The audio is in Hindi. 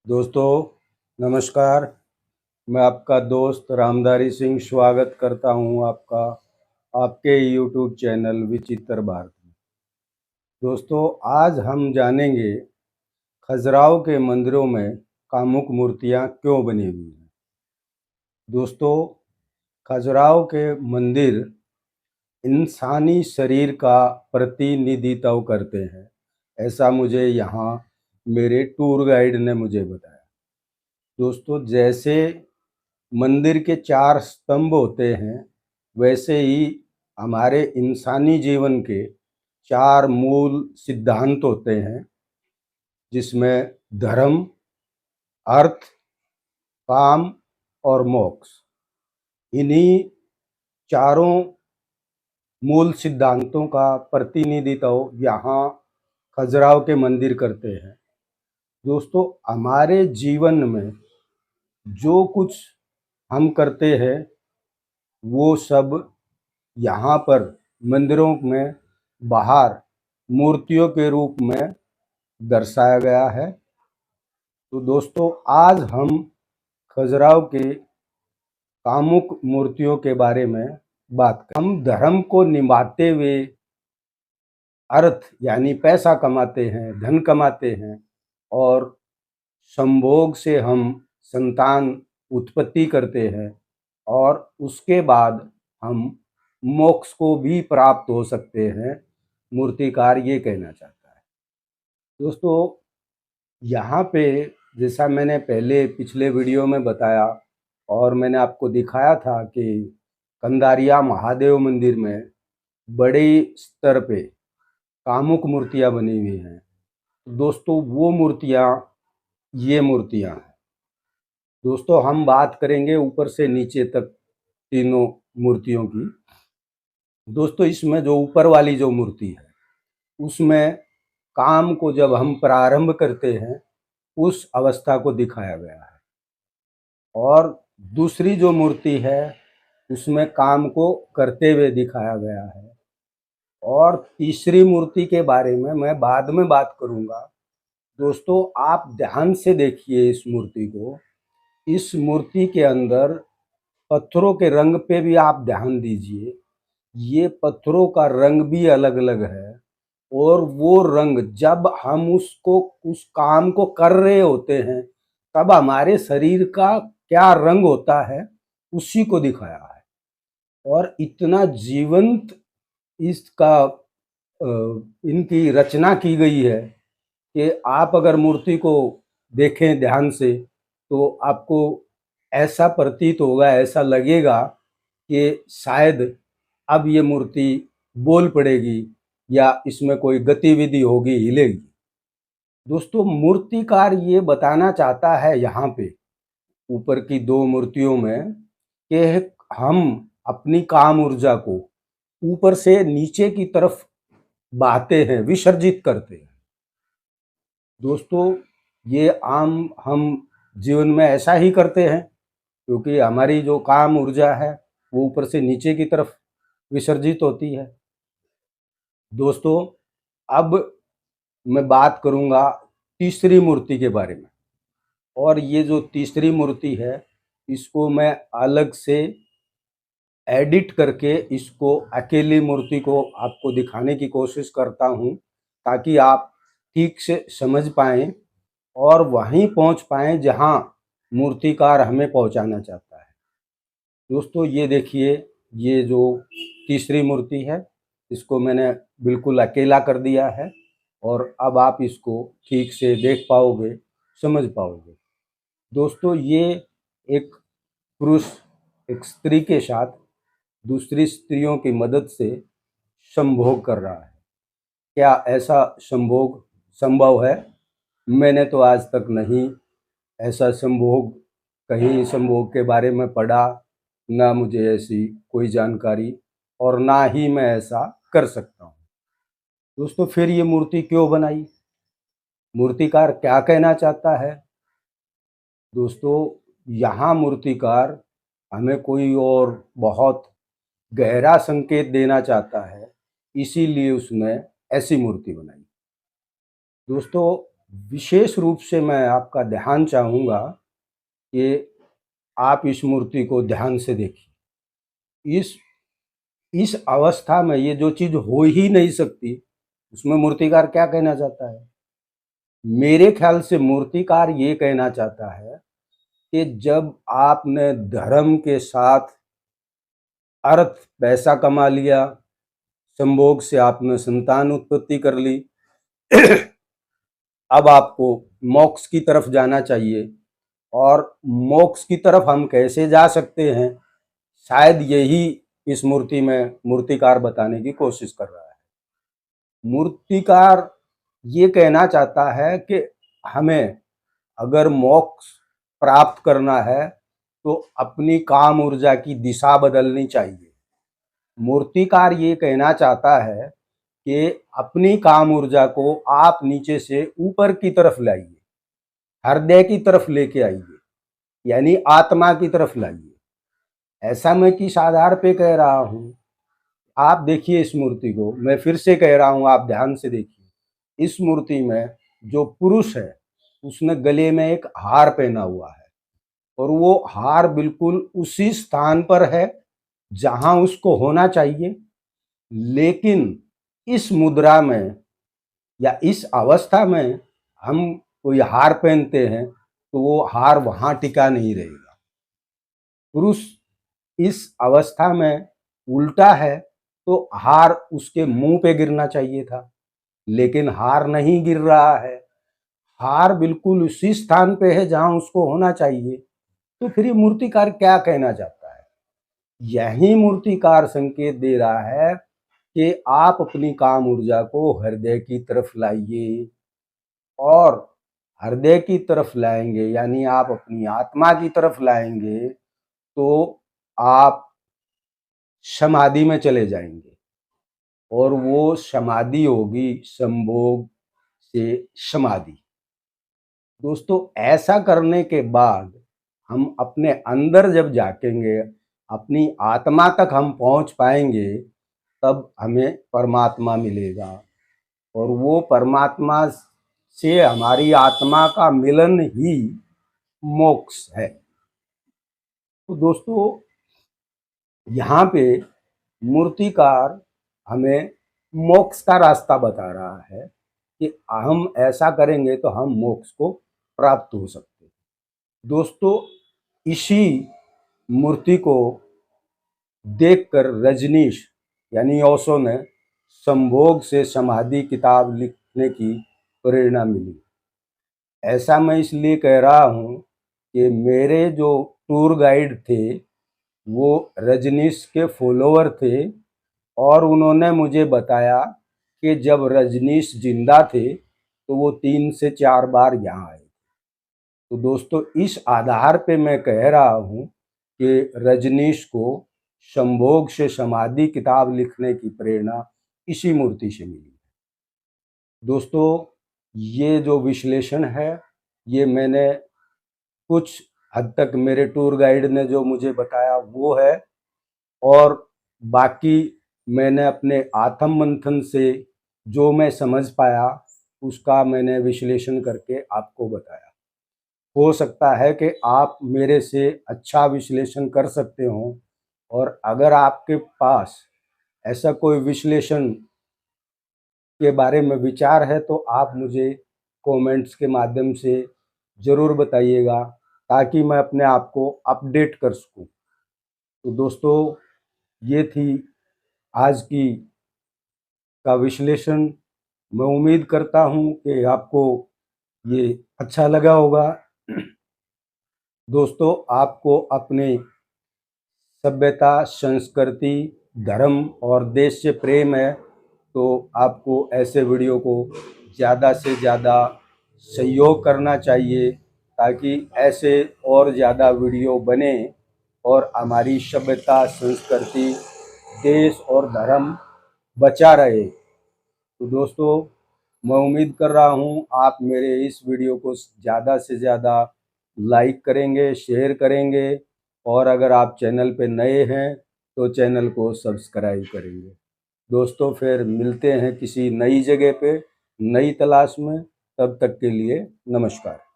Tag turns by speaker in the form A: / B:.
A: दोस्तों नमस्कार। मैं आपका दोस्त रामधारी सिंह स्वागत करता हूं आपका आपके यूट्यूब चैनल विचित्र भारत में। दोस्तों आज हम जानेंगे खजुराहो के मंदिरों में कामुक मूर्तियां क्यों बनी हुई हैं। दोस्तों खजुराहो के मंदिर इंसानी शरीर का प्रतिनिधित्व करते हैं, ऐसा मुझे यहाँ मेरे टूर गाइड ने मुझे बताया। दोस्तों जैसे मंदिर के 4 स्तंभ होते हैं, वैसे ही हमारे इंसानी जीवन के 4 मूल सिद्धांत होते हैं, जिसमें धर्म, अर्थ, काम और मोक्ष। इन्हीं चारों मूल सिद्धांतों का प्रतिनिधित्व यहाँ खजुराहो के मंदिर करते हैं। दोस्तों हमारे जीवन में जो कुछ हम करते हैं वो सब यहाँ पर मंदिरों में बाहर मूर्तियों के रूप में दर्शाया गया है। तो दोस्तों आज हम खजुराहो के कामुक मूर्तियों के बारे में बात करें। हम धर्म को निभाते हुए अर्थ यानी पैसा कमाते हैं, धन कमाते हैं और संभोग से हम संतान उत्पत्ति करते हैं और उसके बाद हम मोक्ष को भी प्राप्त हो सकते हैं, मूर्तिकार ये कहना चाहता है। दोस्तों यहाँ पे जैसा मैंने पहले पिछले वीडियो में बताया और मैंने आपको दिखाया था कि कंदारिया महादेव मंदिर में बड़े स्तर पे कामुक मूर्तियाँ बनी हुई हैं। दोस्तों वो मूर्तियाँ ये मूर्तियाँ हैं। दोस्तों हम बात करेंगे ऊपर से नीचे तक तीनों मूर्तियों की। दोस्तों इसमें जो ऊपर वाली जो मूर्ति है उसमें काम को जब हम प्रारंभ करते हैं उस अवस्था को दिखाया गया है, और दूसरी जो मूर्ति है उसमें काम को करते हुए दिखाया गया है, और तीसरी मूर्ति के बारे में मैं बाद में बात करूंगा। दोस्तों आप ध्यान से देखिए इस मूर्ति को। इस मूर्ति के अंदर पत्थरों के रंग पे भी आप ध्यान दीजिए। ये पत्थरों का रंग भी अलग अलग है, और वो रंग जब हम उस काम को कर रहे होते हैं तब हमारे शरीर का क्या रंग होता है उसी को दिखाया है। और इतना जीवंत इसका इनकी रचना की गई है कि आप अगर मूर्ति को देखें ध्यान से तो आपको ऐसा प्रतीत होगा, ऐसा लगेगा कि शायद अब ये मूर्ति बोल पड़ेगी या इसमें कोई गतिविधि होगी, हिलेगी। दोस्तों मूर्तिकार ये बताना चाहता है यहाँ पे ऊपर की 2 मूर्तियों में कि हम अपनी काम ऊर्जा को ऊपर से नीचे की तरफ बहाते हैं, विसर्जित करते हैं। दोस्तों ये आम हम जीवन में ऐसा ही करते हैं, क्योंकि हमारी जो काम ऊर्जा है वो ऊपर से नीचे की तरफ विसर्जित होती है। दोस्तों अब मैं बात करूंगा तीसरी मूर्ति के बारे में, और ये जो तीसरी मूर्ति है इसको मैं अलग से एडिट करके इसको अकेली मूर्ति को आपको दिखाने की कोशिश करता हूँ, ताकि आप ठीक से समझ पाएँ और वहीं पहुँच पाएँ जहाँ मूर्तिकार हमें पहुँचाना चाहता है। दोस्तों ये देखिए, ये जो तीसरी मूर्ति है इसको मैंने बिल्कुल अकेला कर दिया है, और अब आप इसको ठीक से देख पाओगे, समझ पाओगे। दोस्तों ये एक पुरुष एक स्त्री के साथ दूसरी स्त्रियों की मदद से संभोग कर रहा है। क्या ऐसा संभोग संभव है? मैंने तो आज तक नहीं ऐसा संभोग, कहीं संभोग के बारे में पढ़ा, ना मुझे ऐसी कोई जानकारी, और ना ही मैं ऐसा कर सकता हूँ। दोस्तों फिर ये मूर्ति क्यों बनाई? मूर्तिकार क्या कहना चाहता है? दोस्तों यहाँ मूर्तिकार हमें कोई और बहुत गहरा संकेत देना चाहता है, इसीलिए उसने ऐसी मूर्ति बनाई। दोस्तों विशेष रूप से मैं आपका ध्यान चाहूँगा कि आप इस मूर्ति को ध्यान से देखिए। इस अवस्था में ये जो चीज़ हो ही नहीं सकती, उसमें मूर्तिकार क्या कहना चाहता है? मेरे ख्याल से मूर्तिकार ये कहना चाहता है कि जब आपने धर्म के साथ अर्थ पैसा कमा लिया, संभोग से आपने संतान उत्पत्ति कर ली, अब आपको मोक्ष की तरफ जाना चाहिए। और मोक्ष की तरफ हम कैसे जा सकते हैं, शायद यही इस मूर्ति में मूर्तिकार बताने की कोशिश कर रहा है। मूर्तिकार ये कहना चाहता है कि हमें अगर मोक्ष प्राप्त करना है तो अपनी काम ऊर्जा की दिशा बदलनी चाहिए। मूर्तिकार ये कहना चाहता है कि अपनी काम ऊर्जा को आप नीचे से ऊपर की तरफ लाइए, हृदय की तरफ लेके आइए, यानी आत्मा की तरफ लाइए। ऐसा मैं किस आधार पे कह रहा हूँ, आप देखिए इस मूर्ति को, मैं फिर से कह रहा हूँ, आप ध्यान से देखिए। इस मूर्ति में जो पुरुष है उसने गले में एक हार पहना हुआ है और वो हार बिल्कुल उसी स्थान पर है जहां उसको होना चाहिए। लेकिन इस मुद्रा में या इस अवस्था में हम कोई हार पहनते हैं तो वो हार वहां टिका नहीं रहेगा। पुरुष इस अवस्था में उल्टा है तो हार उसके मुंह पे गिरना चाहिए था, लेकिन हार नहीं गिर रहा है। हार बिल्कुल उसी स्थान पे है जहां उसको होना चाहिए। तो फिर ये मूर्तिकार क्या कहना चाहता है? यही मूर्तिकार संकेत दे रहा है कि आप अपनी काम ऊर्जा को हृदय की तरफ लाइए, और हृदय की तरफ लाएंगे यानी आप अपनी आत्मा की तरफ लाएंगे तो आप समाधि में चले जाएंगे, और वो समाधि होगी संभोग से समाधि। दोस्तों, ऐसा करने के बाद हम अपने अंदर जब झांकेंगे, अपनी आत्मा तक हम पहुंच पाएंगे, तब हमें परमात्मा मिलेगा, और वो परमात्मा से हमारी आत्मा का मिलन ही मोक्ष है। तो दोस्तों, यहाँ पे मूर्तिकार हमें मोक्ष का रास्ता बता रहा है कि हम ऐसा करेंगे तो हम मोक्ष को प्राप्त हो सकते हैं। दोस्तों, इसी मूर्ति को देखकर रजनीश यानी ओशो ने संभोग से समाधि किताब लिखने की प्रेरणा मिली। ऐसा मैं इसलिए कह रहा हूँ कि मेरे जो टूर गाइड थे वो रजनीश के फॉलोअर थे, और उन्होंने मुझे बताया कि जब रजनीश जिंदा थे तो वो 3 से 4 बार यहाँ आए। तो दोस्तों, इस आधार पे मैं कह रहा हूँ कि रजनीश को संभोग से समाधि किताब लिखने की प्रेरणा इसी मूर्ति से मिली। दोस्तों, ये जो विश्लेषण है ये मैंने कुछ हद तक मेरे टूर गाइड ने जो मुझे बताया वो है, और बाकी मैंने अपने आत्म मंथन से जो मैं समझ पाया उसका मैंने विश्लेषण करके आपको बताया। हो सकता है कि आप मेरे से अच्छा विश्लेषण कर सकते हो, और अगर आपके पास ऐसा कोई विश्लेषण के बारे में विचार है तो आप मुझे कमेंट्स के माध्यम से ज़रूर बताइएगा, ताकि मैं अपने आप को अपडेट कर सकूं। तो दोस्तों, ये थी आज की का विश्लेषण। मैं उम्मीद करता हूं कि आपको ये अच्छा लगा होगा। दोस्तों, आपको अपने सभ्यता, संस्कृति, धर्म और देश से प्रेम है तो आपको ऐसे वीडियो को ज़्यादा से ज़्यादा सहयोग करना चाहिए, ताकि ऐसे और ज़्यादा वीडियो बने और हमारी सभ्यता, संस्कृति, देश और धर्म बचा रहे। तो दोस्तों, मैं उम्मीद कर रहा हूँ आप मेरे इस वीडियो को ज़्यादा से ज़्यादा लाइक करेंगे, शेयर करेंगे, और अगर आप चैनल पे नए हैं तो चैनल को सब्सक्राइब करेंगे। दोस्तों, फिर मिलते हैं किसी नई जगह पे, नई तलाश में। तब तक के लिए नमस्कार।